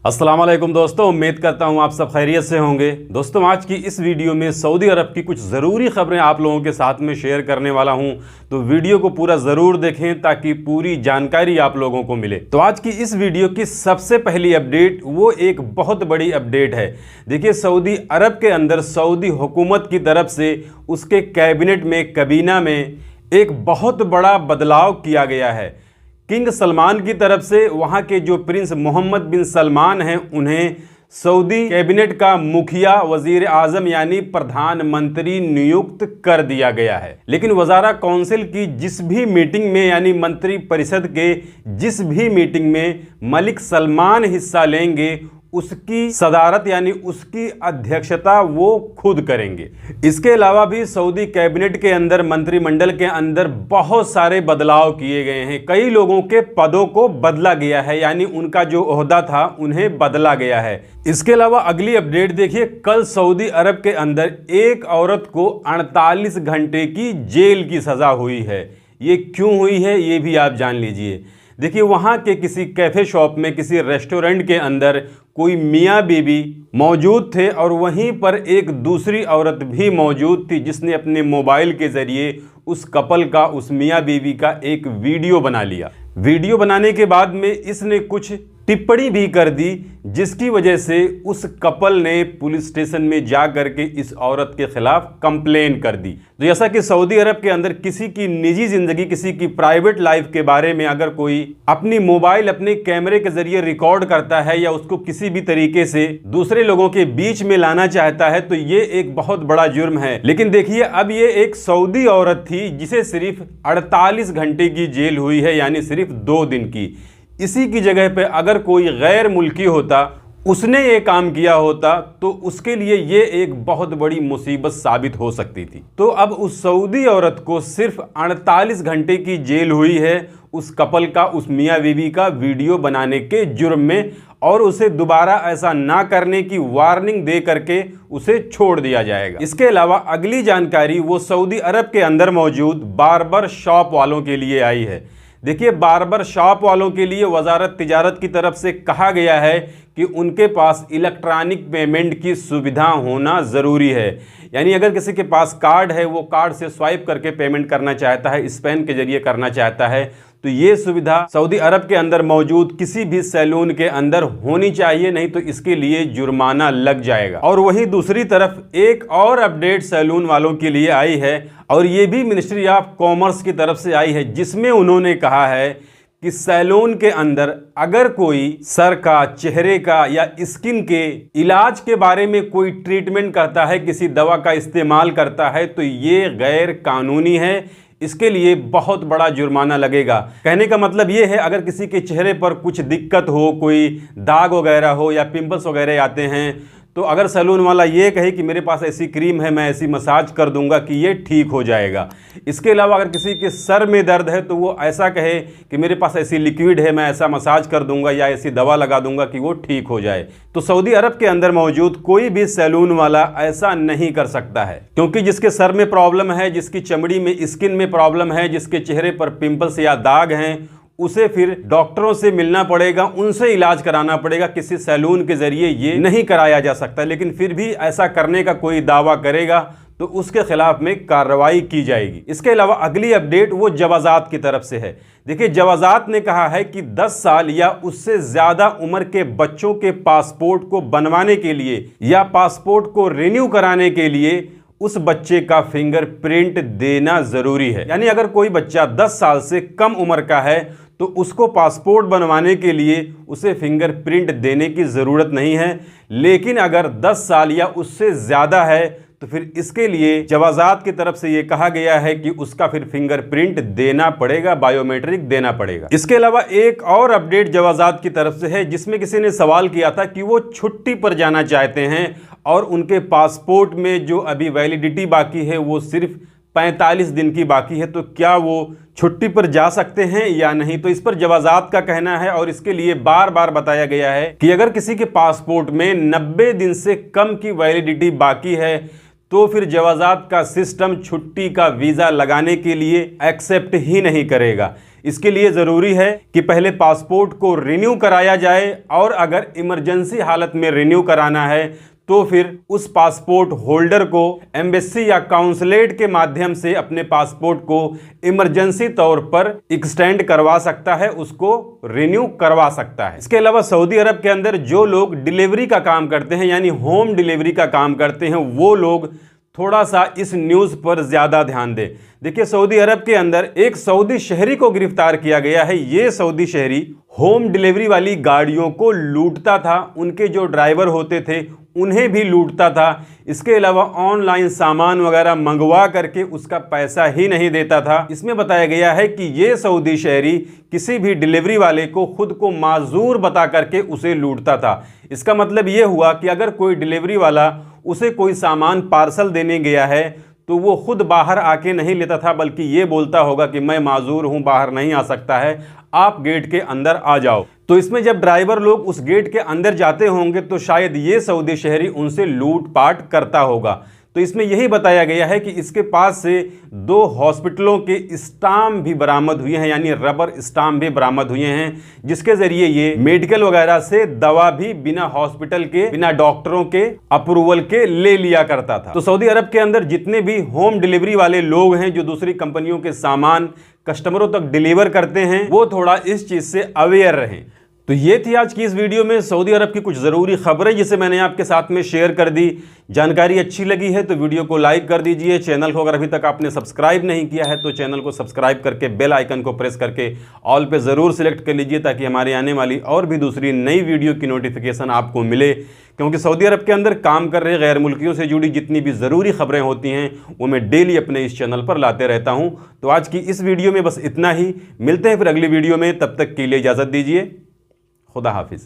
अस्सलाम वालेकुम दोस्तों, उम्मीद करता हूँ आप सब खैरियत से होंगे। दोस्तों, आज की इस वीडियो में सऊदी अरब की कुछ ज़रूरी ख़बरें आप लोगों के साथ में शेयर करने वाला हूँ, तो वीडियो को पूरा ज़रूर देखें ताकि पूरी जानकारी आप लोगों को मिले। तो आज की इस वीडियो की सबसे पहली अपडेट वो एक बहुत बड़ी अपडेट है। देखिए, सऊदी अरब के अंदर सऊदी हुकूमत की तरफ से उसके कैबिनेट में, कैबिना में एक बहुत बड़ा बदलाव किया गया है। किंग सलमान की तरफ से वहाँ के जो प्रिंस मोहम्मद बिन सलमान हैं, उन्हें सऊदी कैबिनेट का मुखिया, वजीर आजम यानी प्रधानमंत्री नियुक्त कर दिया गया है। लेकिन वज़ारा काउंसिल की जिस भी मीटिंग में यानी मंत्री परिषद के जिस भी मीटिंग में मलिक सलमान हिस्सा लेंगे, उसकी सदारत यानी उसकी अध्यक्षता वो खुद करेंगे। इसके अलावा भी सऊदी कैबिनेट के अंदर, मंत्रिमंडल के अंदर बहुत सारे बदलाव किए गए हैं। कई लोगों के पदों को बदला गया है, यानी उनका जो ओहदा था उन्हें बदला गया है। इसके अलावा अगली अपडेट देखिए, कल सऊदी अरब के अंदर एक औरत को 48 घंटे की जेल की सजा हुई है। ये क्यों हुई है ये भी आप जान लीजिए। देखिए, वहाँ के किसी कैफ़े शॉप में, किसी रेस्टोरेंट के अंदर कोई मियाँ बीवी मौजूद थे और वहीं पर एक दूसरी औरत भी मौजूद थी जिसने अपने मोबाइल के ज़रिए उस कपल का, उस मियाँ बीवी का एक वीडियो बना लिया। वीडियो बनाने के बाद में इसने कुछ टिप्पणी भी कर दी, जिसकी वजह से उस कपल ने पुलिस स्टेशन में जा करके इस औरत के खिलाफ कंप्लेन कर दी। तो जैसा कि सऊदी अरब के अंदर किसी की निजी जिंदगी, किसी की प्राइवेट लाइफ के बारे में अगर कोई अपनी मोबाइल, अपने कैमरे के जरिए रिकॉर्ड करता है या उसको किसी भी तरीके से दूसरे लोगों के बीच में लाना चाहता है, तो ये एक बहुत बड़ा जुर्म है। लेकिन देखिए, अब ये एक सऊदी औरत थी जिसे सिर्फ 48 घंटे की जेल हुई है, यानी सिर्फ 2 दिन की। इसी की जगह पे अगर कोई गैर मुल्की होता, उसने ये काम किया होता, तो उसके लिए ये एक बहुत बड़ी मुसीबत साबित हो सकती थी। तो अब उस सऊदी औरत को सिर्फ 48 घंटे की जेल हुई है उस कपल का, उस मियाँ बीवी का वीडियो बनाने के जुर्म में, और उसे दोबारा ऐसा ना करने की वार्निंग दे करके उसे छोड़ दिया जाएगा। इसके अलावा अगली जानकारी वो सऊदी अरब के अंदर मौजूद बार्बर शॉप वालों के लिए आई है। देखिए, बार्बर शॉप वालों के लिए वजारत तिजारत की तरफ से कहा गया है कि उनके पास इलेक्ट्रॉनिक पेमेंट की सुविधा होना ज़रूरी है। यानी अगर किसी के पास कार्ड है, वो कार्ड से स्वाइप करके पेमेंट करना चाहता है, स्पेन के जरिए करना चाहता है, तो ये सुविधा सऊदी अरब के अंदर मौजूद किसी भी सैलून के अंदर होनी चाहिए, नहीं तो इसके लिए जुर्माना लग जाएगा। और वहीं दूसरी तरफ एक और अपडेट सैलून वालों के लिए आई है, और ये भी मिनिस्ट्री ऑफ कॉमर्स की तरफ से आई है, जिसमें उन्होंने कहा है कि सैलून के अंदर अगर कोई सर का, चेहरे का या स्किन के इलाज के बारे में कोई ट्रीटमेंट करता है, किसी दवा का इस्तेमाल करता है, तो ये गैर कानूनी है। इसके लिए बहुत बड़ा जुर्माना लगेगा। कहने का मतलब ये है, अगर किसी के चेहरे पर कुछ दिक्कत हो, कोई दाग वगैरह हो या पिंपल्स वगैरह आते हैं, तो अगर सैलून वाला ये कहे कि मेरे पास ऐसी क्रीम है, मैं ऐसी मसाज कर दूंगा कि ये ठीक हो जाएगा। इसके अलावा अगर किसी के सर में दर्द है तो वो ऐसा कहे कि मेरे पास ऐसी लिक्विड है, मैं ऐसा मसाज कर दूंगा या ऐसी दवा लगा दूंगा कि वो ठीक हो जाए। तो सऊदी अरब के अंदर मौजूद कोई भी सैलून वाला ऐसा नहीं कर सकता है, क्योंकि जिसके सर में प्रॉब्लम है, जिसकी चमड़ी में, स्किन में प्रॉब्लम है, जिसके चेहरे पर पिंपल्स या दाग हैं, उसे फिर डॉक्टरों से मिलना पड़ेगा, उनसे इलाज कराना पड़ेगा। किसी सैलून के जरिए ये नहीं कराया जा सकता। लेकिन फिर भी ऐसा करने का कोई दावा करेगा तो उसके खिलाफ में कार्रवाई की जाएगी। इसके अलावा अगली अपडेट वो जवाजात की तरफ से है। देखिए, जवाजात ने कहा है कि 10 साल या उससे ज़्यादा उम्र के बच्चों के पासपोर्ट को बनवाने के लिए या पासपोर्ट को रिन्यू कराने के लिए उस बच्चे का फिंगरप्रिंट देना ज़रूरी है। यानी अगर कोई बच्चा 10 साल से कम उम्र का है तो उसको पासपोर्ट बनवाने के लिए उसे फिंगरप्रिंट देने की ज़रूरत नहीं है। लेकिन अगर 10 साल या उससे ज़्यादा है तो फिर इसके लिए जवाजात की तरफ से ये कहा गया है कि उसका फिर फिंगरप्रिंट देना पड़ेगा, बायोमेट्रिक देना पड़ेगा। इसके अलावा एक और अपडेट जवाजात की तरफ से है, जिसमें किसी ने सवाल किया था कि वो छुट्टी पर जाना चाहते हैं और उनके पासपोर्ट में जो अभी वैलिडिटी बाकी है वो सिर्फ 45 दिन की बाकी है, तो क्या वो छुट्टी पर जा सकते हैं या नहीं। तो इस पर जवाजात का कहना है, और इसके लिए बार बार बताया गया है कि अगर किसी के पासपोर्ट में 90 दिन से कम की वैलिडिटी बाकी है तो फिर जवाजात का सिस्टम छुट्टी का वीज़ा लगाने के लिए एक्सेप्ट ही नहीं करेगा। इसके लिए ज़रूरी है कि पहले पासपोर्ट को रिन्यू कराया जाए, और अगर इमरजेंसी हालत में रिन्यू कराना है तो फिर उस पासपोर्ट होल्डर को एम्बेसी या काउंसलेट के माध्यम से अपने पासपोर्ट को इमरजेंसी तौर पर एक्सटेंड करवा सकता है, उसको रिन्यू करवा सकता है। इसके अलावा सऊदी अरब के अंदर जो लोग डिलीवरी का काम करते हैं, यानी होम डिलीवरी का काम करते हैं, वो लोग थोड़ा सा इस न्यूज़ पर ज़्यादा ध्यान दें। देखिए, सऊदी अरब के अंदर एक सऊदी शहरी को गिरफ्तार किया गया है। ये सऊदी शहरी होम डिलीवरी वाली गाड़ियों को लूटता था, उनके जो ड्राइवर होते थे उन्हें भी लूटता था। इसके अलावा ऑनलाइन सामान वगैरह मंगवा करके उसका पैसा ही नहीं देता था। इसमें बताया गया है कि ये सऊदी शहरी किसी भी डिलीवरी वाले को खुद को माजूर बता करके उसे लूटता था। इसका मतलब ये हुआ कि अगर कोई डिलीवरी वाला उसे कोई सामान पार्सल देने गया है तो वो खुद बाहर आके नहीं लेता था, बल्कि ये बोलता होगा कि मैं माजूर हूं, बाहर नहीं आ सकता है, आप गेट के अंदर आ जाओ। तो इसमें जब ड्राइवर लोग उस गेट के अंदर जाते होंगे तो शायद ये सऊदी शहरी उनसे लूटपाट करता होगा। तो इसमें यही बताया गया है कि इसके पास से 2 हॉस्पिटलों के स्टाम्प भी बरामद हुए हैं, यानी रबर स्टाम्प भी बरामद हुए हैं, जिसके जरिए ये मेडिकल वगैरह से दवा भी बिना हॉस्पिटल के, बिना डॉक्टरों के अप्रूवल के ले लिया करता था। तो सऊदी अरब के अंदर जितने भी होम डिलीवरी वाले लोग हैं जो दूसरी कंपनियों के सामान कस्टमरों तक डिलीवर करते हैं, वो थोड़ा इस चीज से अवेयर रहें। तो ये थी आज की इस वीडियो में सऊदी अरब की कुछ ज़रूरी खबरें जिसे मैंने आपके साथ में शेयर कर दी। जानकारी अच्छी लगी है तो वीडियो को लाइक कर दीजिए। चैनल को अगर अभी तक आपने सब्सक्राइब नहीं किया है तो चैनल को सब्सक्राइब करके बेल आइकन को प्रेस करके ऑल पे ज़रूर सिलेक्ट कर लीजिए, ताकि हमारे आने वाली और भी दूसरी नई वीडियो की नोटिफिकेशन आपको मिले। क्योंकि सऊदी अरब के अंदर काम कर रहे गैर मुल्कियों से जुड़ी जितनी भी ज़रूरी खबरें होती हैं वो मैं डेली अपने इस चैनल पर लाते रहता हूँ। तो आज की इस वीडियो में बस इतना ही। मिलते हैं फिर अगली वीडियो में, तब तक के लिए इजाज़त दीजिए। खुदा हाफिज़।